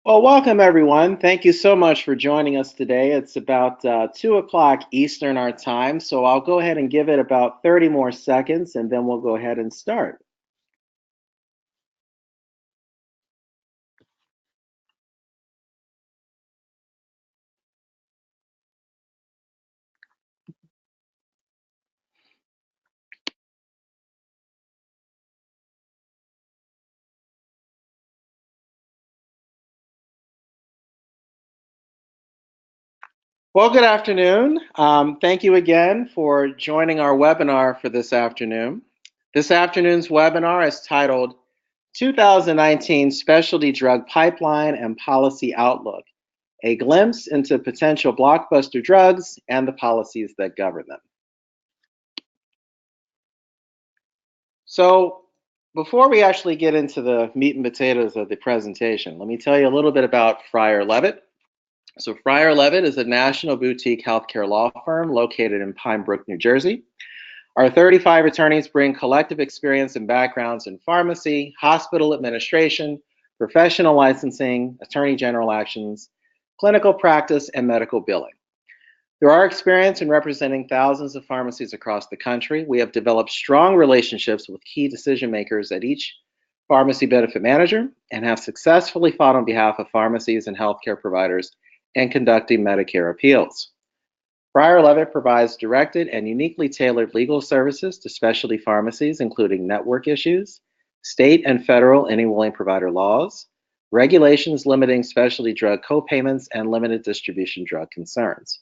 Well, welcome everyone. Thank you so much for joining us today. It's about 2 o'clock Eastern our time, so I'll go ahead and give it about 30 more seconds and then we'll go ahead and start. Well, good afternoon. Thank you again for joining our webinar for this afternoon. This afternoon's webinar is titled 2019 Specialty Drug Pipeline and Policy Outlook, a glimpse into potential blockbuster drugs and the policies that govern them. So before we actually get into the meat and potatoes of the presentation, let me tell you a little bit about Frier Levitt. So Frier Levitt is a national boutique healthcare law firm located in Pine Brook, New Jersey. Our 35 attorneys bring collective experience and backgrounds in pharmacy, hospital administration, professional licensing, attorney general actions, clinical practice, and medical billing. Through our experience in representing thousands of pharmacies across the country, we have developed strong relationships with key decision makers at each pharmacy benefit manager and have successfully fought on behalf of pharmacies and healthcare providers in conducting Medicare appeals. Frier Levitt provides directed and uniquely tailored legal services to specialty pharmacies, including network issues, state and federal anti-willing provider laws, regulations limiting specialty drug co-payments, and limited distribution drug concerns.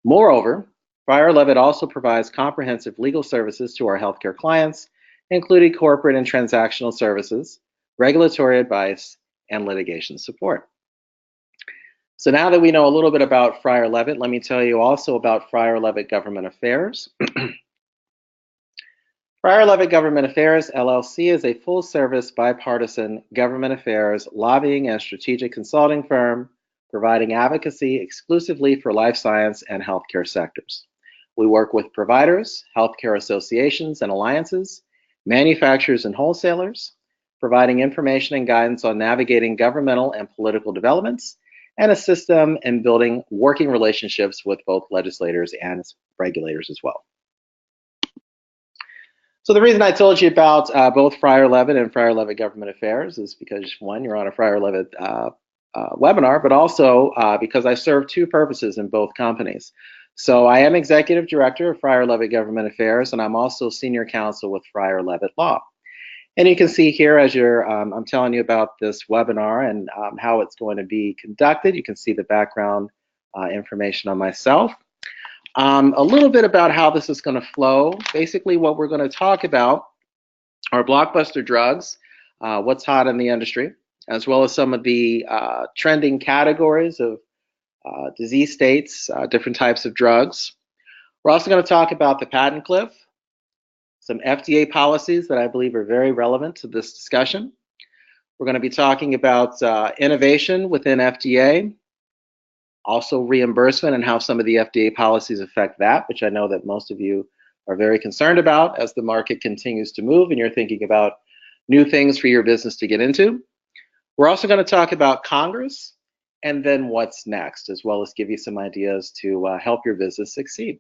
Moreover, Frier Levitt also provides comprehensive legal services to our healthcare clients, including corporate and transactional services, regulatory advice, and litigation support. So now that we know a little bit about Frier Levitt, let me tell you also about Frier Levitt Government Affairs. Frier Levitt Government Affairs, LLC is a full-service bipartisan government affairs lobbying and strategic consulting firm providing advocacy exclusively for life science and healthcare sectors. We work with providers, healthcare associations and alliances, manufacturers and wholesalers, providing information and guidance on navigating governmental and political developments, and assist them in building working relationships with both legislators and regulators as well. So the reason I told you about both Frier Levitt and Frier Levitt Government Affairs is because, one, you're on a Frier Levitt webinar, but also because I serve two purposes in both companies. So I am Executive Director of Frier Levitt Government Affairs, and I'm also Senior Counsel with Frier Levitt Law. And you can see here as I'm telling you about this webinar and how it's going to be conducted, you can see the background information on myself. A little bit about how this is going to flow. Basically, what we're going to talk about are blockbuster drugs, what's hot in the industry, as well as some of the trending categories of disease states, different types of drugs. We're also going to talk about the patent cliff, some FDA policies that I believe are very relevant to this discussion. We're going to be talking about innovation within FDA, also reimbursement and how some of the FDA policies affect that, which I know that most of you are very concerned about as the market continues to move and you're thinking about new things for your business to get into. We're also going to talk about Congress and then what's next, as well as give you some ideas to help your business succeed.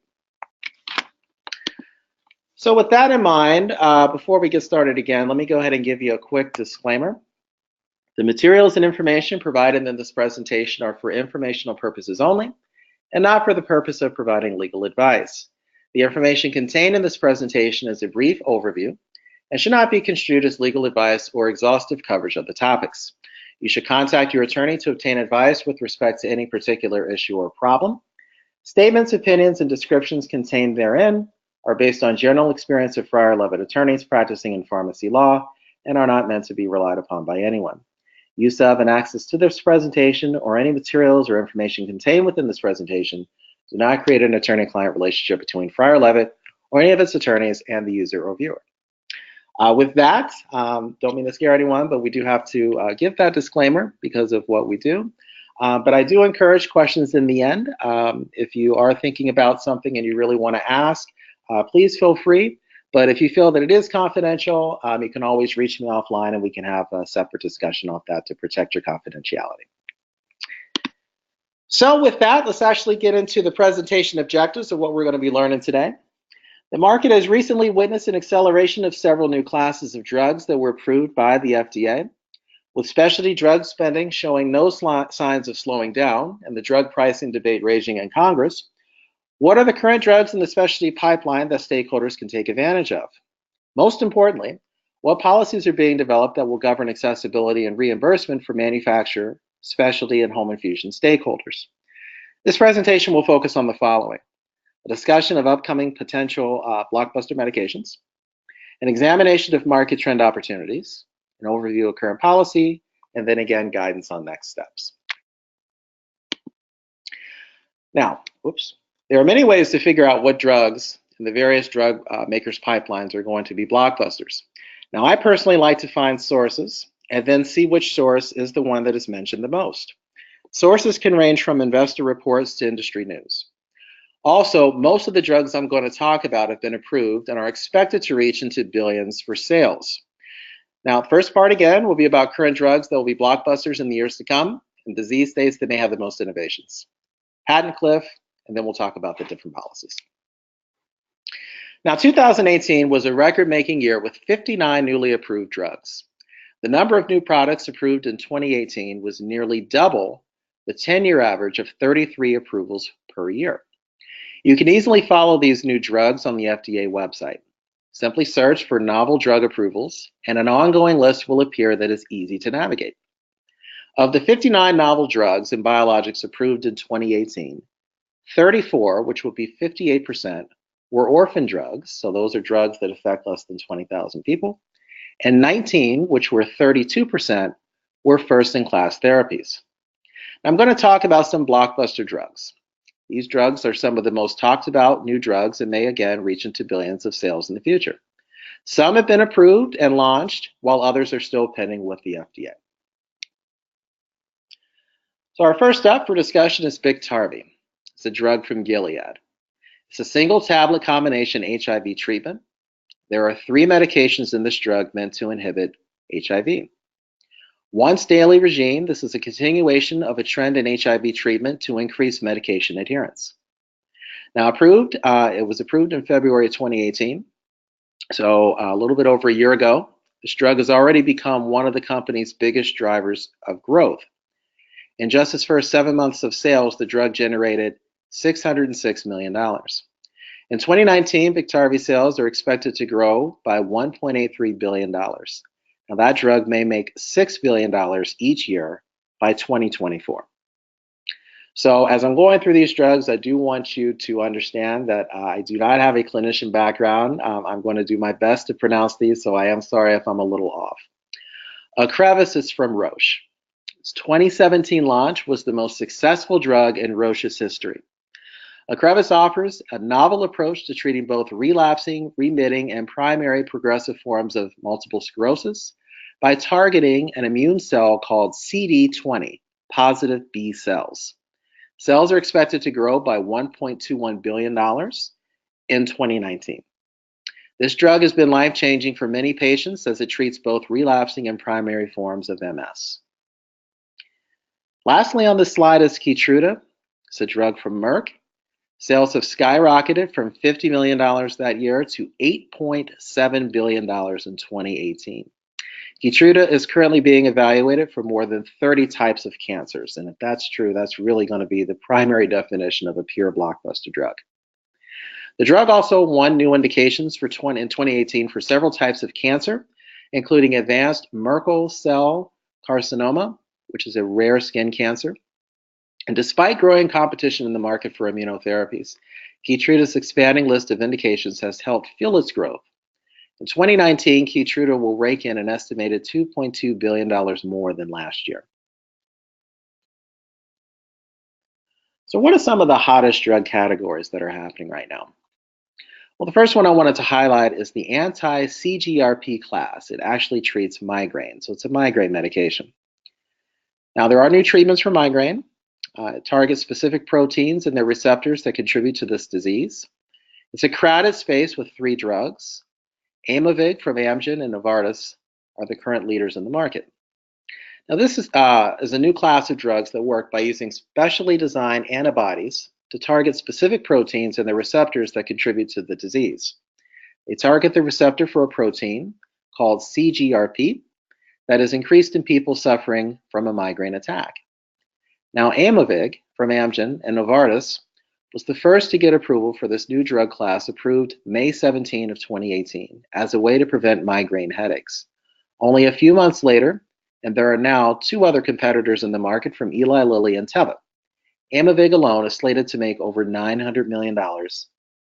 So with that in mind, before we get started again, let me go ahead and give you a quick disclaimer. The materials and information provided in this presentation are for informational purposes only and not for the purpose of providing legal advice. The information contained in this presentation is a brief overview and should not be construed as legal advice or exhaustive coverage of the topics. You should contact your attorney to obtain advice with respect to any particular issue or problem. Statements, opinions, and descriptions contained therein are based on general experience of Frier Levitt attorneys practicing in pharmacy law and are not meant to be relied upon by anyone. Use of and access to this presentation or any materials or information contained within this presentation do not create an attorney-client relationship between Frier Levitt or any of its attorneys and the user or viewer. With that, don't mean to scare anyone, but we do have to give that disclaimer because of what we do. But I do encourage questions in the end. If you are thinking about something and you really want to ask, please feel free. But if you feel that it is confidential, you can always reach me offline and we can have a separate discussion on that to protect your confidentiality. So with that, let's actually get into the presentation objectives of what we're going to be learning today. The market has recently witnessed an acceleration of several new classes of drugs that were approved by the FDA, with specialty drug spending showing no signs of slowing down and the drug pricing debate raging in Congress. What are the current drugs in the specialty pipeline that stakeholders can take advantage of? Most importantly, what policies are being developed that will govern accessibility and reimbursement for manufacturer, specialty, and home infusion stakeholders? This presentation will focus on the following: a discussion of upcoming potential blockbuster medications, an examination of market trend opportunities, an overview of current policy, and then again, guidance on next steps. Now, there are many ways to figure out what drugs in the various drug makers' pipelines are going to be blockbusters. Now, I personally like to find sources and then see which source is the one that is mentioned the most. Sources can range from investor reports to industry news. Also, most of the drugs I'm going to talk about have been approved and are expected to reach into billions for sales. Now, the first part again will be about current drugs that will be blockbusters in the years to come and disease states that may have the most innovations. Patent cliff, and then we'll talk about the different policies. Now, 2018 was a record-making year with 59 newly approved drugs. The number of new products approved in 2018 was nearly double the 10-year average of 33 approvals per year. You can easily follow these new drugs on the FDA website. Simply search for novel drug approvals, and an ongoing list will appear that is easy to navigate. Of the 59 novel drugs and biologics approved in 2018, 34, which will be 58%, were orphan drugs, so those are drugs that affect less than 20,000 people, and 19, which were 32%, were first-in-class therapies. Now, I'm going to talk about some blockbuster drugs. These drugs are some of the most talked about new drugs and may again reach into billions of sales in the future. Some have been approved and launched, while others are still pending with the FDA. So our first up for discussion is Biktarvy. It's a drug from Gilead. It's a single tablet combination HIV treatment. There are 3 medications in this drug meant to inhibit HIV. Once daily regime, this is a continuation of a trend in HIV treatment to increase medication adherence. Now it was approved in February of 2018, so a little bit over a year ago. This drug has already become one of the company's biggest drivers of growth. In just its first 7 months of sales, the drug generated $606 million. In 2019, Biktarvy sales are expected to grow by $1.83 billion. Now, that drug may make $6 billion each year by 2024. So as I'm going through these drugs, I do want you to understand that I do not have a clinician background. I'm going to do my best to pronounce these, so I am sorry if I'm a little off. Ocrevus is from Roche. Its 2017 launch was the most successful drug in Roche's history. Ocrevus offers a novel approach to treating both relapsing, remitting, and primary progressive forms of multiple sclerosis by targeting an immune cell called CD20, positive B cells. Sales are expected to grow by $1.21 billion in 2019. This drug has been life-changing for many patients as it treats both relapsing and primary forms of MS. Lastly on this slide is Keytruda. It's a drug from Merck. Sales have skyrocketed from $50 million that year to $8.7 billion in 2018. Keytruda is currently being evaluated for more than 30 types of cancers, and if that's true, that's really going to be the primary definition of a pure blockbuster drug. The drug also won new indications in 2018 for several types of cancer, including advanced Merkel cell carcinoma, which is a rare skin cancer. And despite growing competition in the market for immunotherapies, Keytruda's expanding list of indications has helped fuel its growth. In 2019, Keytruda will rake in an estimated $2.2 billion more than last year. So what are some of the hottest drug categories that are happening right now? Well, the first one I wanted to highlight is the anti-CGRP class. It actually treats migraine, so it's a migraine medication. Now, there are new treatments for migraine. It targets specific proteins and their receptors that contribute to this disease. It's a crowded space with 3 drugs. Aimovig from Amgen and Novartis are the current leaders in the market. Now, this is a new class of drugs that work by using specially designed antibodies to target specific proteins and the receptors that contribute to the disease. They target the receptor for a protein called CGRP that is increased in people suffering from a migraine attack. Now, Aimovig from Amgen and Novartis was the first to get approval for this new drug class, approved May 17 of 2018 as a way to prevent migraine headaches. Only a few months later, and there are now two other competitors in the market from Eli Lilly and Teva. Aimovig alone is slated to make over $900 million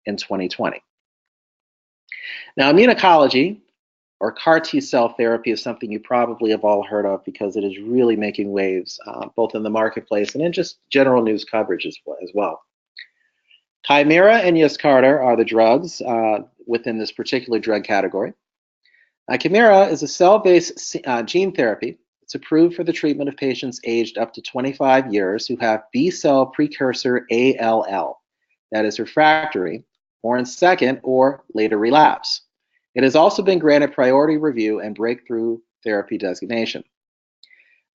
in 2020. Now, immuno-oncology, or CAR T-cell therapy, is something you probably have all heard of because it is really making waves both in the marketplace and in just general news coverage as well. Kymera and Yescarta are the drugs within this particular drug category. Kymera is a cell-based gene therapy. It's approved for the treatment of patients aged up to 25 years who have B-cell precursor ALL that is refractory or in second or later relapse. It has also been granted priority review and breakthrough therapy designation.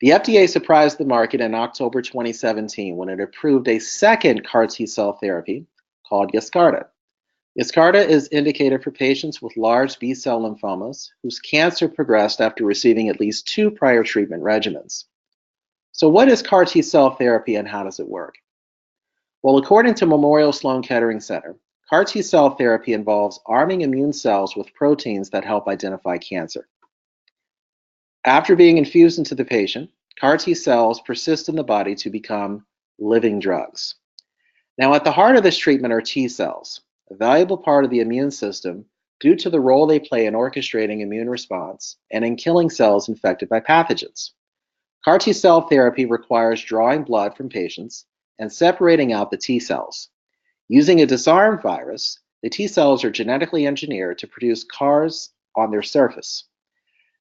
The FDA surprised the market in October 2017 when it approved a second CAR T-cell therapy called Yescarta. Yescarta is indicated for patients with large B-cell lymphomas whose cancer progressed after receiving at least 2 prior treatment regimens. So what is CAR T-cell therapy and how does it work? Well, according to Memorial Sloan Kettering Center, CAR T-cell therapy involves arming immune cells with proteins that help identify cancer. After being infused into the patient, CAR T-cells persist in the body to become living drugs. Now, at the heart of this treatment are T-cells, a valuable part of the immune system due to the role they play in orchestrating immune response and in killing cells infected by pathogens. CAR T-cell therapy requires drawing blood from patients and separating out the T-cells. Using a disarmed virus, the T-cells are genetically engineered to produce CARs on their surface.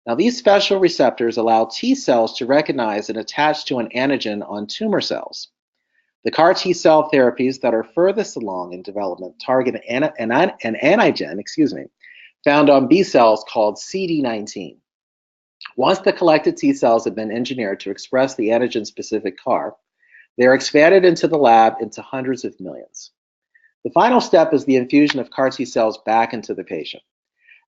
Now, these special receptors allow T-cells to recognize and attach to an antigen on tumor cells. The CAR T-cell therapies that are furthest along in development target an antigen found on B cells called CD19. Once the collected T-cells have been engineered to express the antigen-specific CAR, they are expanded into the lab into hundreds of millions. The final step is the infusion of CAR T-cells back into the patient.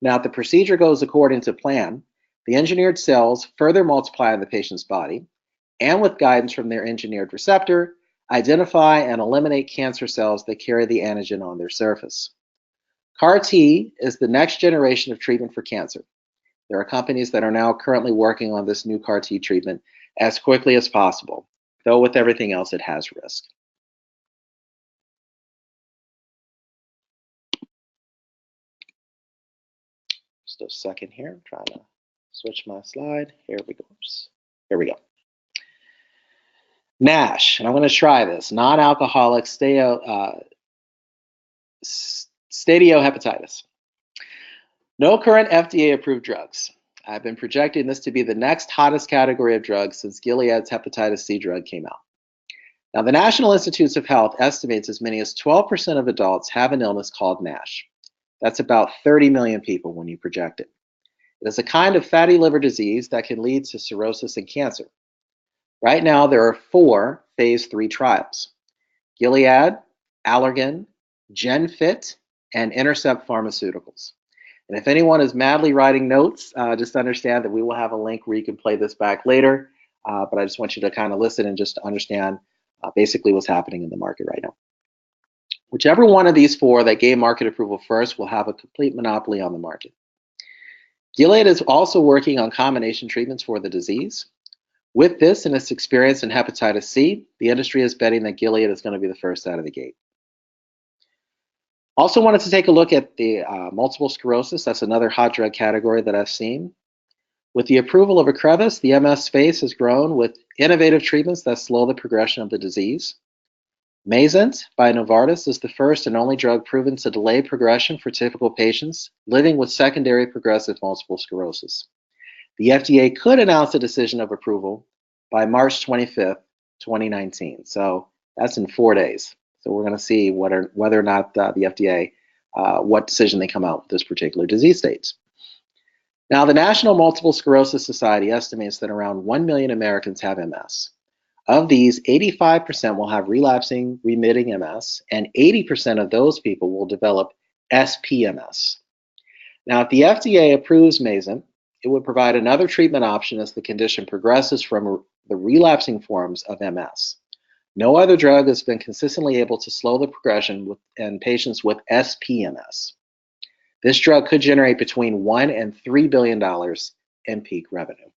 Now, if the procedure goes according to plan, the engineered cells further multiply in the patient's body, and with guidance from their engineered receptor, identify and eliminate cancer cells that carry the antigen on their surface. CAR T is the next generation of treatment for cancer. There are companies that are now currently working on this new CAR T treatment as quickly as possible, though with everything else it has risk. Just a second here, I'm trying to switch my slide. Here we go. Here we go. NASH, and I'm going to try this, non-alcoholic steatohepatitis. No current FDA-approved drugs. I've been projecting this to be the next hottest category of drugs since Gilead's hepatitis C drug came out. Now, the National Institutes of Health estimates as many as 12% of adults have an illness called NASH. That's about 30 million people when you project it. It is a kind of fatty liver disease that can lead to cirrhosis and cancer. Right now, there are 4 phase 3 trials: Gilead, Allergan, GenFit, and Intercept Pharmaceuticals. And if anyone is madly writing notes, just understand that we will have a link where you can play this back later. But I just want you to kind of listen and just understand basically what's happening in the market right now. Whichever one of these 4 that gain market approval first will have a complete monopoly on the market. Gilead is also working on combination treatments for the disease. With this and its experience in hepatitis C, the industry is betting that Gilead is going to be the first out of the gate. Also wanted to take a look at the multiple sclerosis. That's another hot drug category that I've seen. With the approval of Ocrevus, the MS space has grown with innovative treatments that slow the progression of the disease. Mayzent by Novartis is the first and only drug proven to delay progression for typical patients living with secondary progressive multiple sclerosis. The FDA could announce a decision of approval by March 25th, 2019. So that's in 4 days. So we're going to see whether or not the FDA what decision they come out with this particular disease state. Now, the National Multiple Sclerosis Society estimates that around 1 million Americans have MS. Of these, 85% will have relapsing remitting MS, and 80% of those people will develop SPMS. Now, if the FDA approves Mayzent, it would provide another treatment option as the condition progresses from the relapsing forms of MS. No other drug has been consistently able to slow the progression in patients with SPMS. This drug could generate between $1 and $3 billion in peak revenue.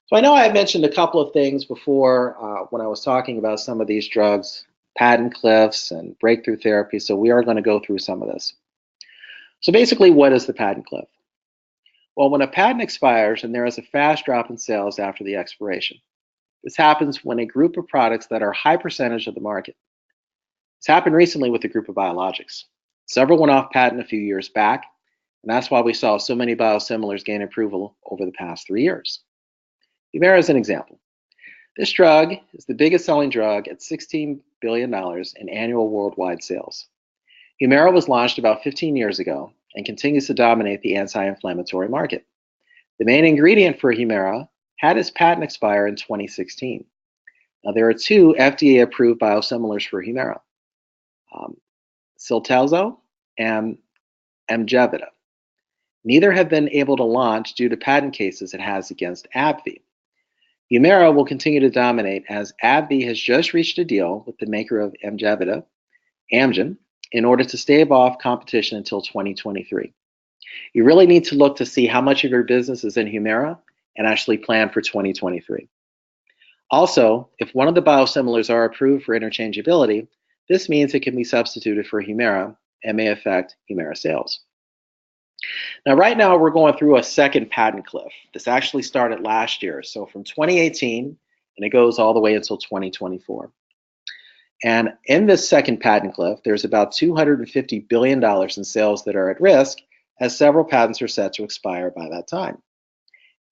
So I know I had mentioned a couple of things before when I was talking about some of these drugs, patent cliffs and breakthrough therapy, so we are going to go through some of this. So basically, what is the patent cliff? Well, when a patent expires and there is a fast drop in sales after the expiration, this happens when a group of products that are a high percentage of the market. This happened recently with a group of biologics. Several went off patent a few years back, and that's why we saw so many biosimilars gain approval over the past 3 years. Humira is an example. This drug is the biggest selling drug at $16 billion in annual worldwide sales. Humira was launched about 15 years ago and continues to dominate the anti-inflammatory market. The main ingredient for Humira had its patent expire in 2016. Now, there are 2 FDA-approved biosimilars for Humira, Cyltezo and Amjevita. Neither have been able to launch due to patent cases it has against AbbVie. Humira will continue to dominate as AbbVie has just reached a deal with the maker of Amjevita, Amgen, in order to stave off competition until 2023. You really need to look to see how much of your business is in Humira and actually plan for 2023. Also, if one of the biosimilars are approved for interchangeability, this means it can be substituted for Humira and may affect Humira sales. Now, right now, we're going through a second patent cliff. This actually started last year, so from 2018, and it goes all the way until 2024. And in this second patent cliff, there's about $250 billion in sales that are at risk, as several patents are set to expire by that time.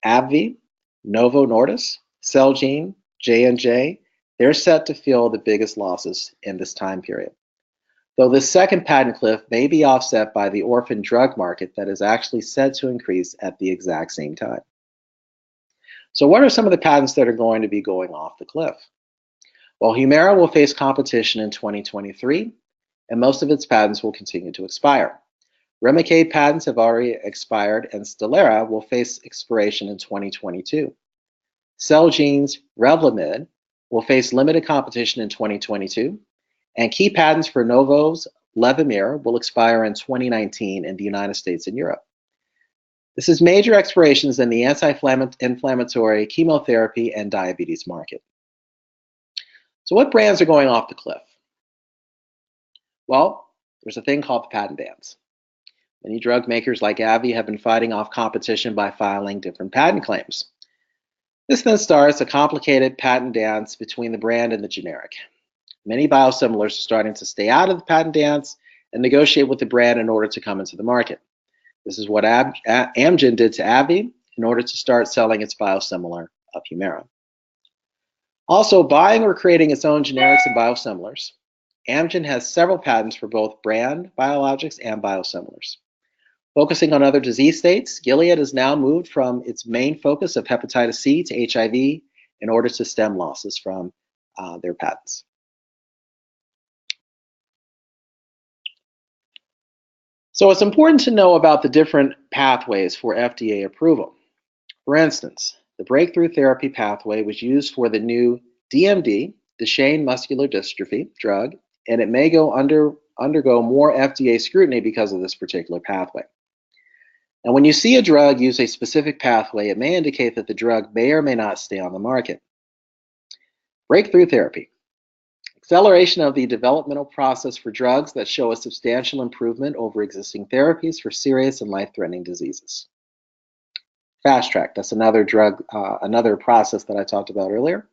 AbbVie, Novo Nordisk, Celgene, J&J, they're set to feel the biggest losses in this time period. Though this second patent cliff may be offset by the orphan drug market that is actually set to increase at the exact same time. So what are some of the patents that are going to be going off the cliff? Well, Humira will face competition in 2023, and most of its patents will continue to expire. Remicade patents have already expired, and Stelara will face expiration in 2022. Celgene's Revlimid will face limited competition in 2022, and key patents for Novo's Levemir will expire in 2019 in the United States and Europe. This is major expirations in the anti-inflammatory chemotherapy and diabetes market. So what brands are going off the cliff? Well, there's a thing called the patent dance. Many drug makers like AbbVie have been fighting off competition by filing different patent claims. This then starts a complicated patent dance between the brand and the generic. Many biosimilars are starting to stay out of the patent dance and negotiate with the brand in order to come into the market. This is what Amgen did to AbbVie in order to start selling its biosimilar of Humira. Also, buying or creating its own generics and biosimilars, Amgen has several patents for both brand biologics and biosimilars. Focusing on other disease states, Gilead has now moved from its main focus of hepatitis C to HIV in order to stem losses from their patents. So it's important to know about the different pathways for FDA approval. For instance, the breakthrough therapy pathway was used for the new DMD, Duchenne muscular dystrophy drug, and it may undergo more FDA scrutiny because of this particular pathway. Now, when you see a drug use a specific pathway, it may indicate that the drug may or may not stay on the market. Breakthrough therapy. Acceleration of the developmental process for drugs that show a substantial improvement over existing therapies for serious and life-threatening diseases. Fast track, that's another process that I talked about earlier.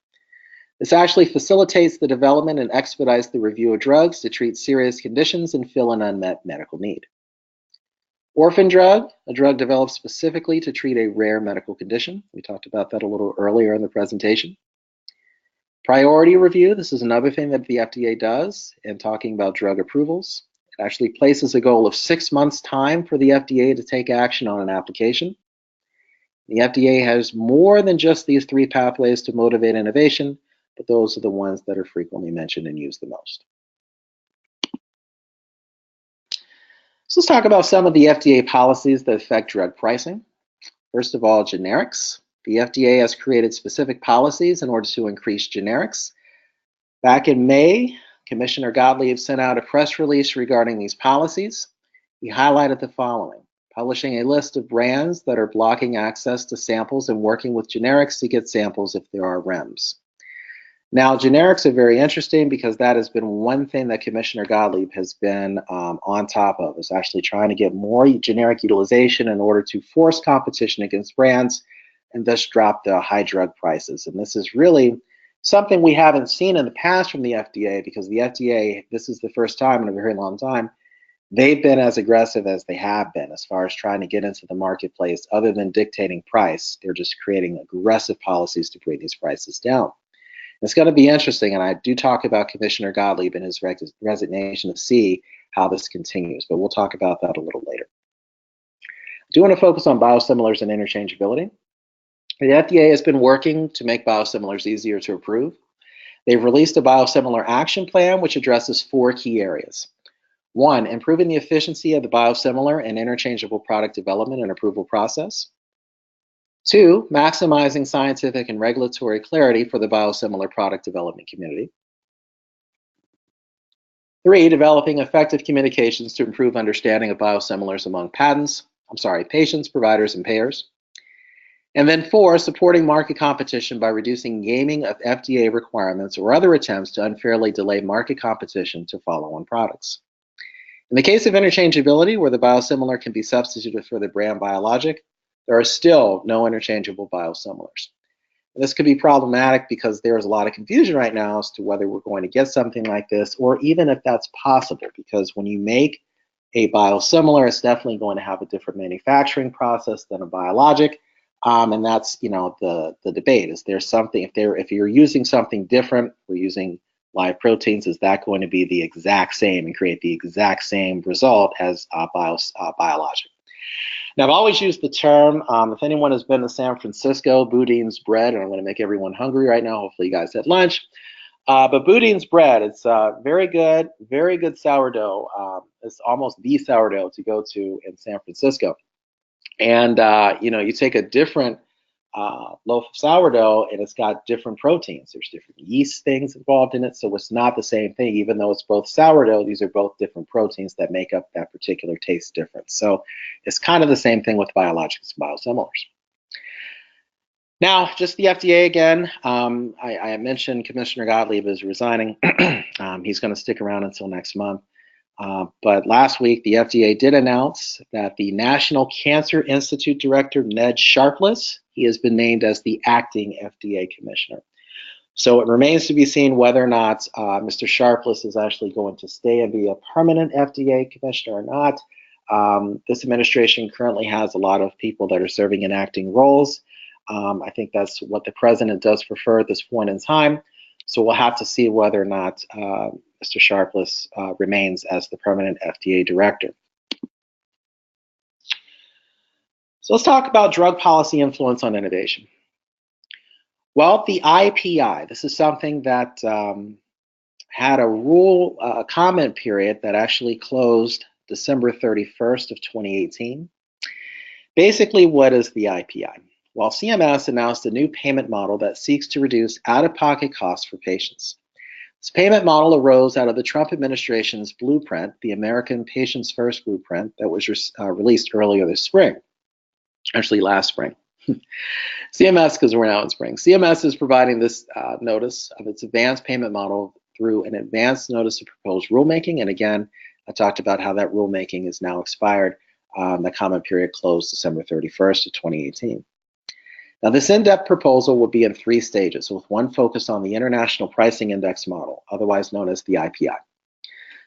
This actually facilitates the development and expedites the review of drugs to treat serious conditions and fill an unmet medical need. Orphan drug, a drug developed specifically to treat a rare medical condition. We talked about that a little earlier in the presentation. Priority review, this is another thing that the FDA does in talking about drug approvals. It actually places a goal of 6 months' time for the FDA to take action on an application. The FDA has more than just these 3 pathways to motivate innovation, but those are the ones that are frequently mentioned and used the most. So let's talk about some of the FDA policies that affect drug pricing. First of all, generics. The FDA has created specific policies in order to increase generics. Back in May, Commissioner Gottlieb sent out a press release regarding these policies. He highlighted the following: publishing a list of brands that are blocking access to samples and working with generics to get samples if there are REMS. Now, generics are very interesting because that has been one thing that Commissioner Gottlieb has been on top of, is actually trying to get more generic utilization in order to force competition against brands and thus drop the high drug prices. And this is really something we haven't seen in the past from the FDA, because the FDA, this is the first time in a very long time, they've been as aggressive as they have been as far as trying to get into the marketplace. Other than dictating price, they're just creating aggressive policies to bring these prices down. It's going to be interesting, and I do talk about Commissioner Gottlieb and his resignation to see how this continues, but we'll talk about that a little later. I do want to focus on biosimilars and interchangeability. The FDA has been working to make biosimilars easier to approve. They've released a biosimilar action plan which addresses 4 key areas. 1, improving the efficiency of the biosimilar and interchangeable product development and approval process. 2, maximizing scientific and regulatory clarity for the biosimilar product development community. 3, developing effective communications to improve understanding of biosimilars among patients, providers, and payers. And then 4, supporting market competition by reducing gaming of FDA requirements or other attempts to unfairly delay market competition to follow-on products. In the case of interchangeability, where the biosimilar can be substituted for the brand biologic, there are still no interchangeable biosimilars. And this could be problematic because there's a lot of confusion right now as to whether we're going to get something like this, or even if that's possible, because when you make a biosimilar, it's definitely going to have a different manufacturing process than a biologic. And that's, the debate. Is there something, if you're using something different, we're using live proteins, is that going to be the exact same and create the exact same result as biologic? Now, I've always used the term, if anyone has been to San Francisco, Boudin's bread, and I'm going to make everyone hungry right now. Hopefully you guys had lunch. But Boudin's bread, it's very good sourdough. It's almost the sourdough to go to in San Francisco. And, you take a different loaf of sourdough and it's got different proteins. There's different yeast things involved in it. So it's not the same thing, even though it's both sourdough. These are both different proteins that make up that particular taste difference. So it's kind of the same thing with biologics and biosimilars. Now, just the FDA again. I mentioned Commissioner Gottlieb is resigning. He's going to stick around until next month. But last week, the FDA did announce that the National Cancer Institute Director, Ned Sharpless, he has been named as the acting FDA commissioner. So it remains to be seen whether or not Mr. Sharpless is actually going to stay and be a permanent FDA commissioner or not. This administration currently has a lot of people that are serving in acting roles. I think that's what the president does prefer at this point in time. So we'll have to see whether or not Mr. Sharpless remains as the permanent FDA director. So let's talk about drug policy influence on innovation. Well, the IPI, this is something that had a comment period that actually closed December 31st of 2018. Basically, what is the IPI? Well, CMS announced a new payment model that seeks to reduce out-of-pocket costs for patients. This payment model arose out of the Trump administration's blueprint, the American Patients First blueprint, that was released earlier this spring, actually last spring. CMS, because we're now in spring. CMS is providing this notice of its advanced payment model through an advanced notice of proposed rulemaking. And again, I talked about how that rulemaking is now expired. The comment period closed December 31st of 2018. Now, this in-depth proposal will be in 3 stages, with one focused on the International Pricing Index model, otherwise known as the IPI.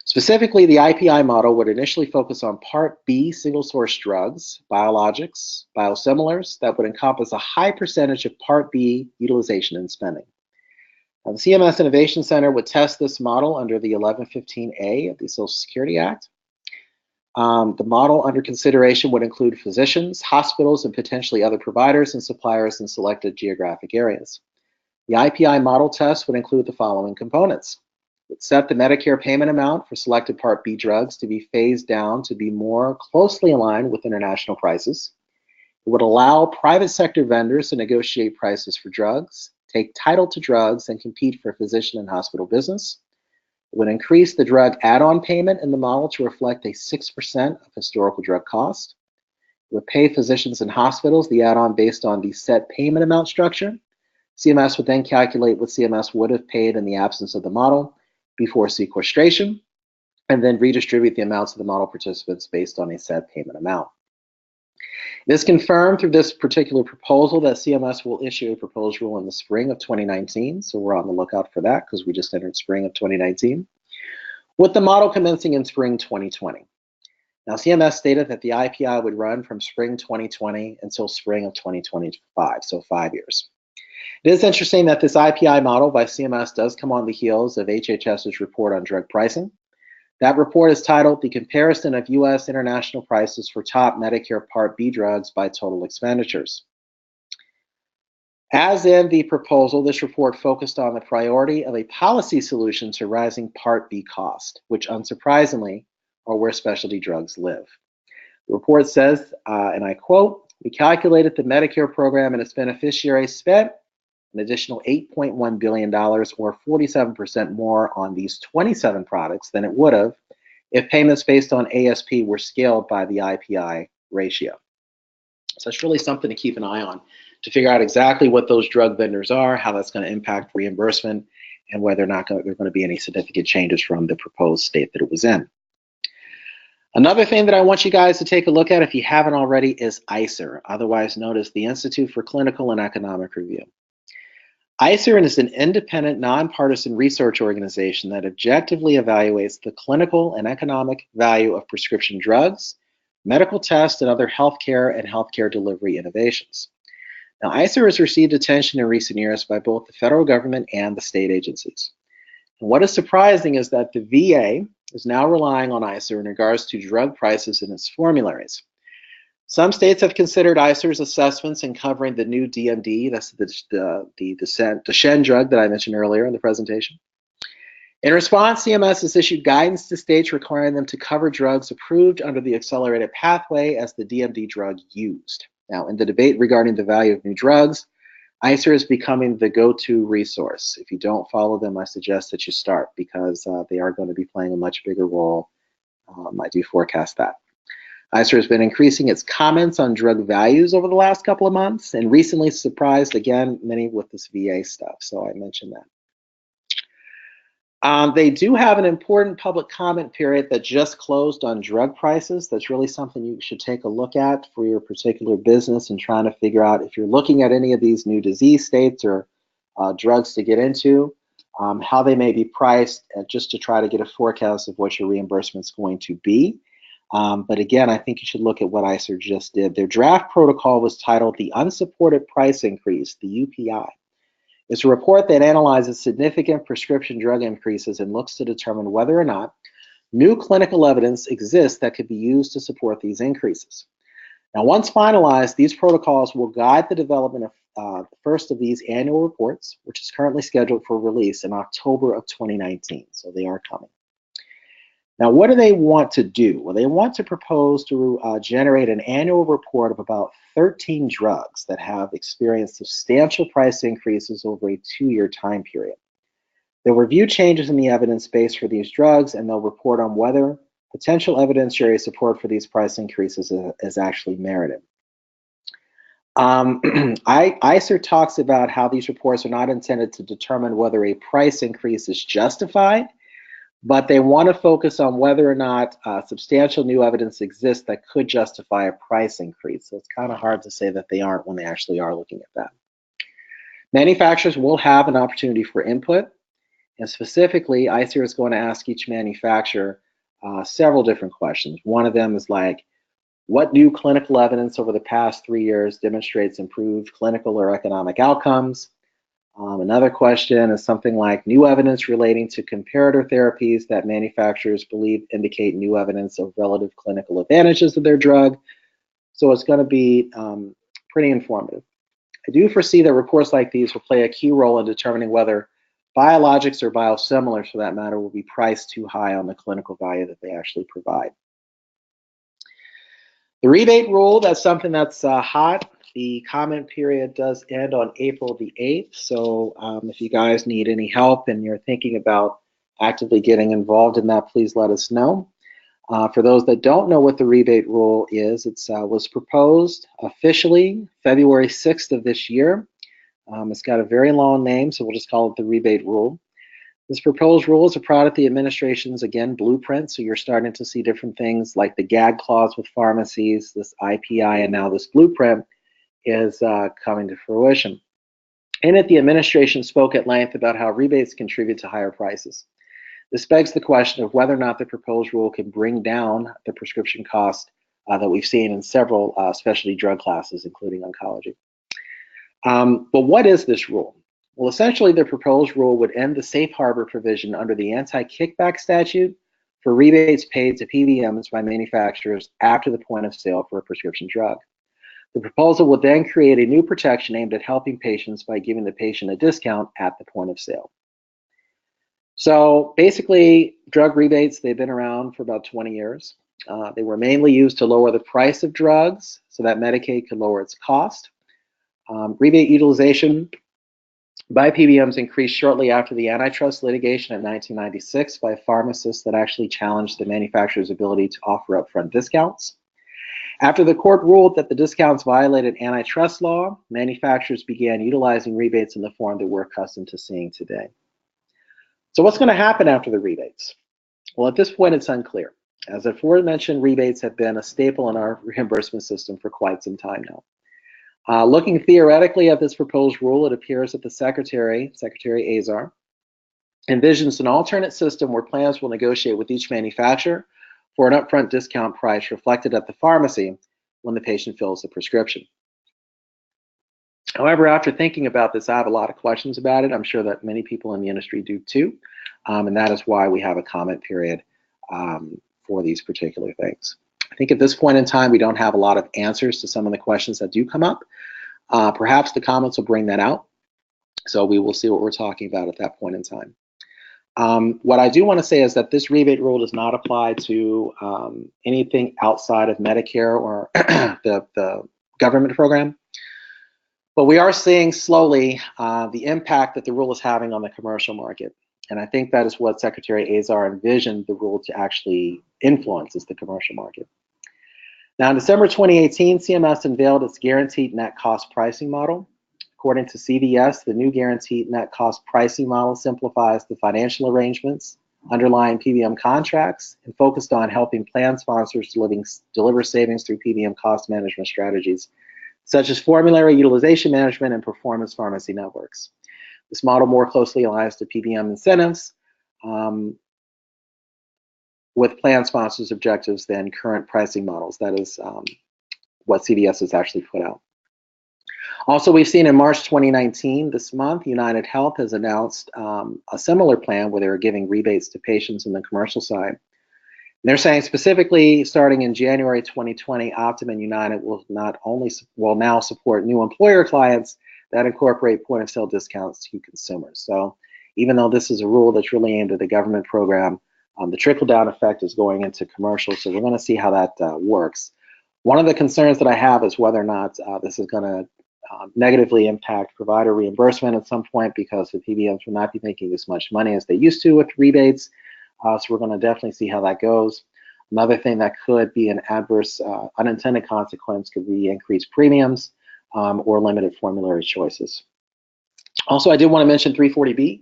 Specifically, the IPI model would initially focus on Part B single-source drugs, biologics, biosimilars that would encompass a high percentage of Part B utilization and spending. Now, the CMS Innovation Center would test this model under the 1115A of the Social Security Act. The model under consideration would include physicians, hospitals, and potentially other providers and suppliers in selected geographic areas. The IPI model test would include the following components. It would set the Medicare payment amount for selected Part B drugs to be phased down to be more closely aligned with international prices. It would allow private sector vendors to negotiate prices for drugs, take title to drugs, and compete for physician and hospital business. It would increase the drug add-on payment in the model to reflect a 6% of historical drug cost. It would pay physicians and hospitals the add-on based on the set payment amount structure. CMS would then calculate what CMS would have paid in the absence of the model before sequestration, and then redistribute the amounts of the model participants based on a set payment amount. It is confirmed through this particular proposal that CMS will issue a proposed rule in the spring of 2019, so we're on the lookout for that because we just entered spring of 2019, with the model commencing in spring 2020. Now, CMS stated that the IPI would run from spring 2020 until spring of 2025, so 5 years. It is interesting that this IPI model by CMS does come on the heels of HHS's report on drug pricing. That report is titled, "The Comparison of U.S. International Prices for Top Medicare Part B Drugs by Total Expenditures." As in the proposal, this report focused on the priority of a policy solution to rising Part B cost, which unsurprisingly are where specialty drugs live. The report says, and I quote, "We calculated the Medicare program and its beneficiaries spent an additional $8.1 billion, or 47% more on these 27 products than it would have if payments based on ASP were scaled by the IPI ratio." So it's really something to keep an eye on to figure out exactly what those drug vendors are, how that's going to impact reimbursement, and whether or not there are going to be any significant changes from the proposed state that it was in. Another thing that I want you guys to take a look at, if you haven't already, is ICER, otherwise known as the Institute for Clinical and Economic Review. ICER is an independent, nonpartisan research organization that objectively evaluates the clinical and economic value of prescription drugs, medical tests, and other healthcare and healthcare delivery innovations. Now, ICER has received attention in recent years by both the federal government and the state agencies. And what is surprising is that the VA is now relying on ICER in regards to drug prices in its formularies. Some states have considered ICER's assessments in covering the new DMD, that's the Duchenne drug that I mentioned earlier in the presentation. In response, CMS has issued guidance to states requiring them to cover drugs approved under the accelerated pathway as the DMD drug used. Now, in the debate regarding the value of new drugs, ICER is becoming the go-to resource. If you don't follow them, I suggest that you start because they are going to be playing a much bigger role. I do forecast that. ICER has been increasing its comments on drug values over the last couple of months and recently surprised, again, many with this VA stuff, so I mentioned that. They do have an important public comment period that just closed on drug prices. That's really something you should take a look at for your particular business and trying to figure out if you're looking at any of these new disease states or drugs to get into, how they may be priced just to try to get a forecast of what your reimbursement is going to be. But again, I think you should look at what ICER just did. Their draft protocol was titled the Unsupported Price Increase, the UPI. It's a report that analyzes significant prescription drug increases and looks to determine whether or not new clinical evidence exists that could be used to support these increases. Now, once finalized, these protocols will guide the development of the first of these annual reports, which is currently scheduled for release in October of 2019, so they are coming. Now, what do they want to do? Well, they want to propose to generate an annual report of about 13 drugs that have experienced substantial price increases over a 2-year time period. They'll review changes in the evidence base for these drugs, and they'll report on whether potential evidentiary support for these price increases is actually merited. ICER talks about how these reports are not intended to determine whether a price increase is justified, but they want to focus on whether or not substantial new evidence exists that could justify a price increase. So it's kind of hard to say that they aren't when they actually are looking at that. Manufacturers will have an opportunity for input, and specifically, ICER is going to ask each manufacturer several different questions. One of them is like, what new clinical evidence over the past 3 years demonstrates improved clinical or economic outcomes? Another question is something like new evidence relating to comparator therapies that manufacturers believe indicate new evidence of relative clinical advantages of their drug. So it's going to be pretty informative. I do foresee that reports like these will play a key role in determining whether biologics or biosimilars, for that matter, will be priced too high on the clinical value that they actually provide. The rebate rule, that's something that's hot. The comment period does end on April the 8th, so if you guys need any help and you're thinking about actively getting involved in that, please let us know. For those that don't know what the rebate rule is, it was proposed officially February 6th of this year. It's got a very long name, so we'll just call it the rebate rule. This proposed rule is a product of the administration's, again, blueprint, so you're starting to see different things like the gag clause with pharmacies, this IPI, and now this blueprint is coming to fruition. In it, the administration spoke at length about how rebates contribute to higher prices. This begs the question of whether or not the proposed rule can bring down the prescription cost that we've seen in several specialty drug classes, including oncology. But what is this rule? Well, essentially, the proposed rule would end the safe harbor provision under the anti-kickback statute for rebates paid to PBMs by manufacturers after the point of sale for a prescription drug. The proposal would then create a new protection aimed at helping patients by giving the patient a discount at the point of sale. So basically, drug rebates, they've been around for about 20 years. They were mainly used to lower the price of drugs so that Medicaid could lower its cost. Rebate utilization by PBMs increased shortly after the antitrust litigation in 1996 by pharmacists that actually challenged the manufacturer's ability to offer upfront discounts. After the court ruled that the discounts violated antitrust law, manufacturers began utilizing rebates in the form that we're accustomed to seeing today. So what's going to happen after the rebates? Well, at this point, it's unclear. As aforementioned, rebates have been a staple in our reimbursement system for quite some time now. Looking theoretically at this proposed rule, it appears that the Secretary Azar, envisions an alternate system where plans will negotiate with each manufacturer for an upfront discount price reflected at the pharmacy when the patient fills the prescription. However, after thinking about this, I have a lot of questions about it. I'm sure that many people in the industry do too, and that is why we have a comment period for these particular things. I think at this point in time, we don't have a lot of answers to some of the questions that do come up. Perhaps the comments will bring that out, so we will see what we're talking about at that point in time. What I do want to say is that this rebate rule does not apply to anything outside of Medicare or the government program. But we are seeing slowly the impact that the rule is having on the commercial market. And I think that is what Secretary Azar envisioned the rule to actually influence, is the commercial market. Now, in December 2018, CMS unveiled its guaranteed net cost pricing model. According to CVS, the new guaranteed net cost pricing model simplifies the financial arrangements underlying PBM contracts and focused on helping plan sponsors deliver savings through PBM cost management strategies, such as formulary utilization management and performance pharmacy networks. This model more closely aligns to PBM incentives with plan sponsors' objectives than current pricing models. That is what CVS has actually put out. Also, we've seen in March 2019, this month, United Health has announced a similar plan where they're giving rebates to patients on the commercial side. And they're saying specifically starting in January 2020, Optum and United will now support new employer clients that incorporate point of sale discounts to consumers. So even though this is a rule that's really aimed at a government program, the trickle down effect is going into commercial. So we're going to see how that works. One of the concerns that I have is whether or not this is going to negatively impact provider reimbursement at some point, because the PBMs will not be making as much money as they used to with rebates. So we're going to definitely see how that goes. Another thing that could be an adverse unintended consequence could be increased premiums or limited formulary choices. Also, I did want to mention 340B.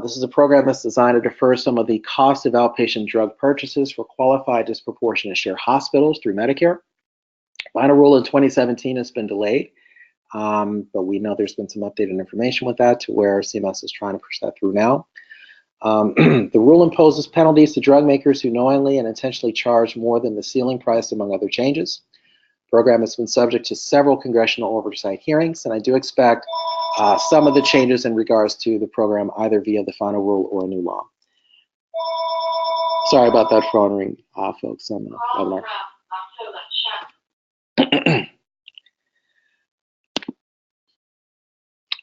This is a program that's designed to defer some of the cost of outpatient drug purchases for qualified disproportionate share hospitals through Medicare. Final rule in 2017 has been delayed, but we know there's been some updated information with that to where CMS is trying to push that through now. The rule imposes penalties to drug makers who knowingly and intentionally charge more than the ceiling price, among other changes. The program has been subject to several congressional oversight hearings, and I do expect some of the changes in regards to the program, either via the final rule or a new law. Sorry about that phone ring, folks, on the webinar.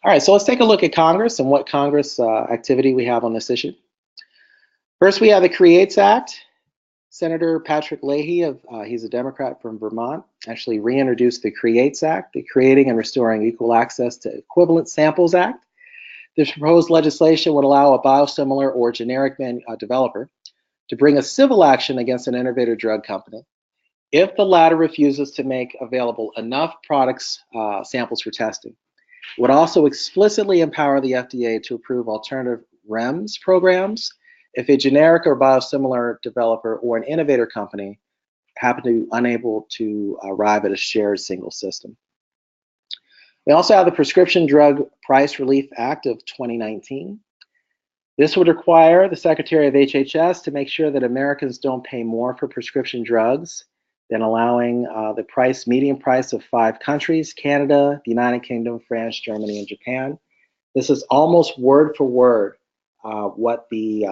All right, so let's take a look at Congress and what Congress activity we have on this issue. First, we have the CREATES Act. Senator Patrick Leahy, he's a Democrat from Vermont, actually reintroduced the CREATES Act, the Creating and Restoring Equal Access to Equivalent Samples Act. This proposed legislation would allow a biosimilar or generic developer to bring a civil action against an innovator drug company if the latter refuses to make available enough products samples for testing. It would also explicitly empower the FDA to approve alternative REMS programs if a generic or biosimilar developer or an innovator company happen to be unable to arrive at a shared single system. We also have the Prescription Drug Price Relief Act of 2019. This would require the Secretary of HHS to make sure that Americans don't pay more for prescription drugs than allowing the median price of 5 countries: Canada, the United Kingdom, France, Germany, and Japan. This is almost word for word what the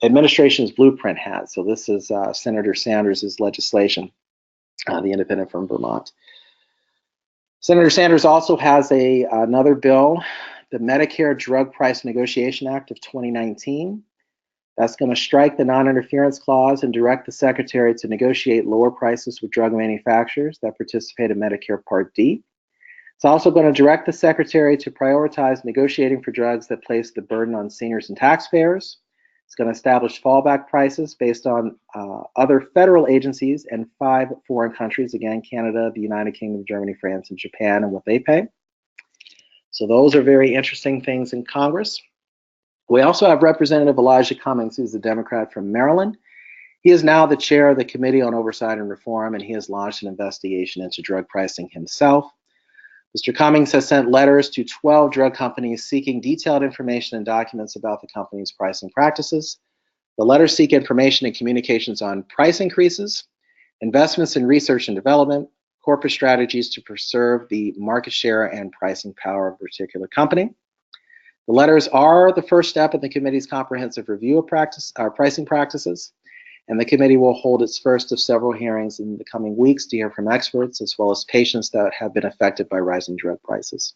administration's blueprint has. So this is Senator Sanders' legislation, the independent from Vermont. Senator Sanders also has another bill, the Medicare Drug Price Negotiation Act of 2019. That's going to strike the non-interference clause and direct the Secretary to negotiate lower prices with drug manufacturers that participate in Medicare Part D. It's also going to direct the Secretary to prioritize negotiating for drugs that place the burden on seniors and taxpayers. It's going to establish fallback prices based on other federal agencies and 5 foreign countries, again, Canada, the United Kingdom, Germany, France, and Japan, and what they pay. So those are very interesting things in Congress. We also have Representative Elijah Cummings, who's a Democrat from Maryland. He is now the chair of the Committee on Oversight and Reform, and he has launched an investigation into drug pricing himself. Mr. Cummings has sent letters to 12 drug companies seeking detailed information and documents about the company's pricing practices. The letters seek information and communications on price increases, investments in research and development, corporate strategies to preserve the market share and pricing power of a particular company. The letters are the first step in the committee's comprehensive review of pricing practices, and the committee will hold its first of several hearings in the coming weeks to hear from experts as well as patients that have been affected by rising drug prices.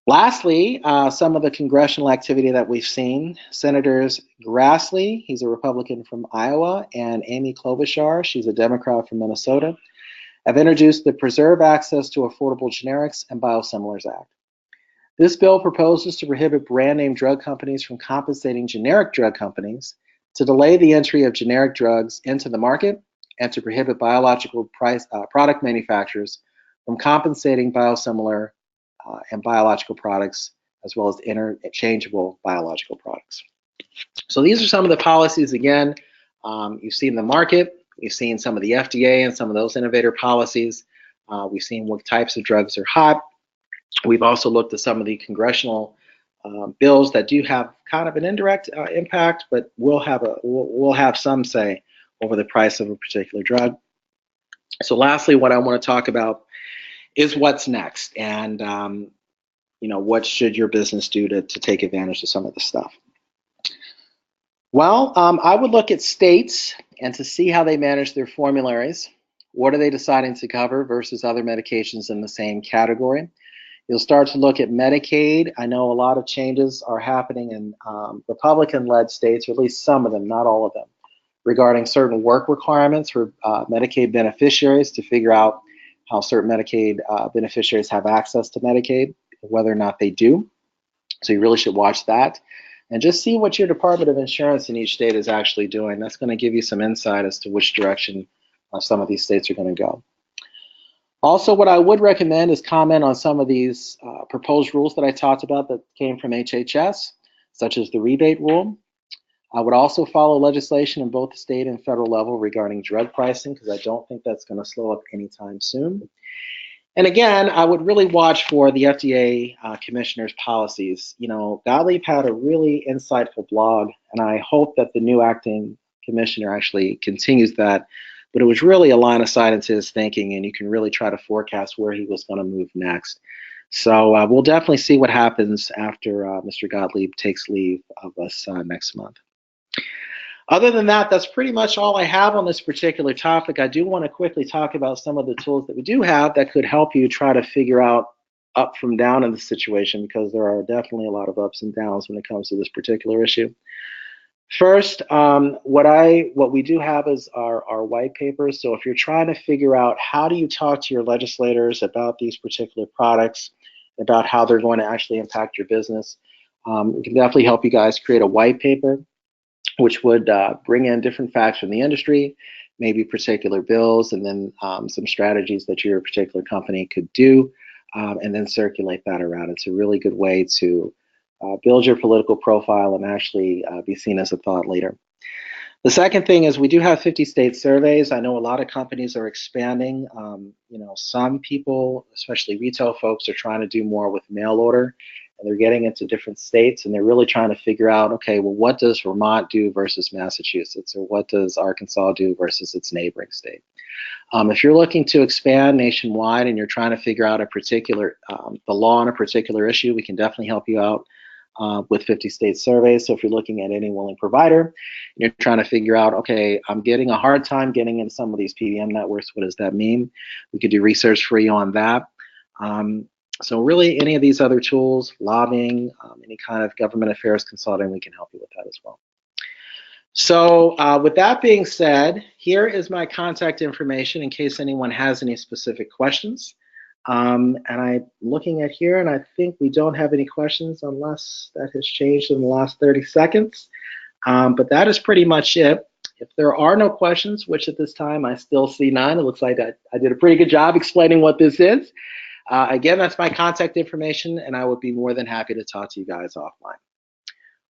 Lastly, some of the congressional activity that we've seen. Senators Grassley, he's a Republican from Iowa, and Amy Klobuchar, she's a Democrat from Minnesota, have introduced the Preserve Access to Affordable Generics and Biosimilars Act. This bill proposes to prohibit brand name drug companies from compensating generic drug companies, to delay the entry of generic drugs into the market, and to prohibit biological product manufacturers from compensating biosimilar and biological products, as well as interchangeable biological products. So these are some of the policies. Again, you've seen the market, you've seen some of the FDA and some of those innovator policies. We've seen what types of drugs are hot. We've also looked at some of the congressional bills that do have kind of an indirect impact, but will have some say over the price of a particular drug. So lastly, what I want to talk about is what's next, and what should your business do to take advantage of some of this stuff. Well, I would look at states and to see how they manage their formularies. What are they deciding to cover versus other medications in the same category? You'll start to look at Medicaid. I know a lot of changes are happening in Republican-led states, or at least some of them, not all of them, regarding certain work requirements for Medicaid beneficiaries to figure out how certain Medicaid beneficiaries have access to Medicaid, whether or not they do. So you really should watch that. And just see what your Department of Insurance in each state is actually doing. That's going to give you some insight as to which direction some of these states are going to go. Also, what I would recommend is comment on some of these proposed rules that I talked about that came from HHS, such as the rebate rule. I would also follow legislation in both the state and federal level regarding drug pricing, because I don't think that's going to slow up anytime soon. And again, I would really watch for the FDA commissioner's policies. Gottlieb had a really insightful blog, and I hope that the new acting commissioner actually continues that. But it was really a line of sight into his thinking, and you can really try to forecast where he was going to move next. So we'll definitely see what happens after Mr. Gottlieb takes leave of us next month. Other than that, that's pretty much all I have on this particular topic. I do want to quickly talk about some of the tools that we do have that could help you try to figure out up from down in the situation, because there are definitely a lot of ups and downs when it comes to this particular issue. First, what we do have is our white papers. So if you're trying to figure out how do you talk to your legislators about these particular products, about how they're going to actually impact your business, we can definitely help you guys create a white paper, which would bring in different facts from the industry, maybe particular bills, and then some strategies that your particular company could do, and then circulate that around. It's a really good way to build your political profile and actually be seen as a thought leader. The second thing is we do have 50-state surveys. I know a lot of companies are expanding. Some people, especially retail folks, are trying to do more with mail order, and they're getting into different states, and they're really trying to figure out, okay, well, what does Vermont do versus Massachusetts, or what does Arkansas do versus its neighboring state? If you're looking to expand nationwide and you're trying to figure out the law on a particular issue, we can definitely help you out with 50-state surveys. So if you're looking at any willing provider, and you're trying to figure out, okay, I'm getting a hard time getting into some of these PBM networks, what does that mean? We could do research for you on that. So really, any of these other tools, lobbying, any kind of government affairs consulting, we can help you with that as well. So with that being said, here is my contact information in case anyone has any specific questions. And I'm looking at here, and I think we don't have any questions unless that has changed in the last 30 seconds. But that is pretty much it. If there are no questions, which at this time I still see none, it looks like I did a pretty good job explaining what this is. Again, that's my contact information, and I would be more than happy to talk to you guys offline.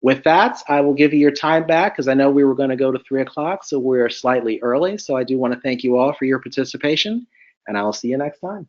With that, I will give you your time back, because I know we were going to go to 3 o'clock, so we're slightly early. So I do want to thank you all for your participation, and I will see you next time.